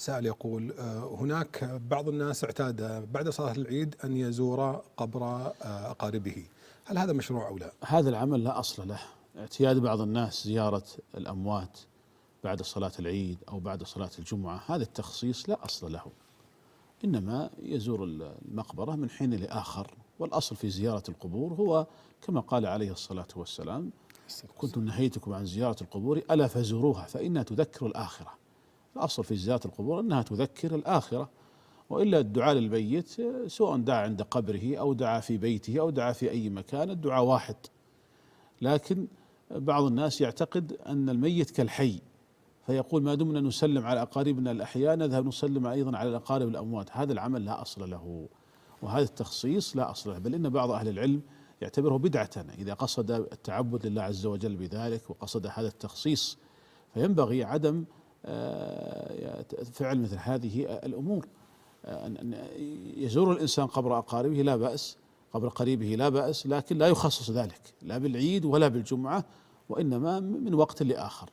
سائل يقول هناك بعض الناس اعتاد بعد صلاة العيد أن يزور قبر أقاربه، هل هذا مشروع أو لا؟ هذا العمل لا أصل له. اعتياد بعض الناس زيارة الأموات بعد صلاة العيد أو بعد صلاة الجمعة، هذا التخصيص لا أصل له، إنما يزور المقبرة من حين لآخر. والأصل في زيارة القبور هو كما قال عليه الصلاة والسلام: كنت نهيتكم عن زيارة القبور ألا فزوروها فإنها تذكر الآخرة. الأصل في زيارة القبور أنها تذكر الآخرة، وإلا الدعاء للميت سواء دعا عند قبره أو دعا في بيته أو دعا في أي مكان الدعاء واحد. لكن بعض الناس يعتقد أن الميت كالحي، فيقول ما دمنا نسلم على أقاربنا الأحياء نذهب نسلم أيضا على الأقارب الأموات. هذا العمل لا أصل له، وهذا التخصيص لا أصل له، بل إن بعض أهل العلم يعتبره بدعة إذا قصد التعبد لله عز وجل بذلك وقصد هذا التخصيص. فينبغي عدم فعل مثل هذه الأمور. أن يزور الإنسان قبر أقاربه لا بأس، قبر قريبه لا بأس، لكن لا يخصص ذلك لا بالعيد ولا بالجمعة، وإنما من وقت لآخر.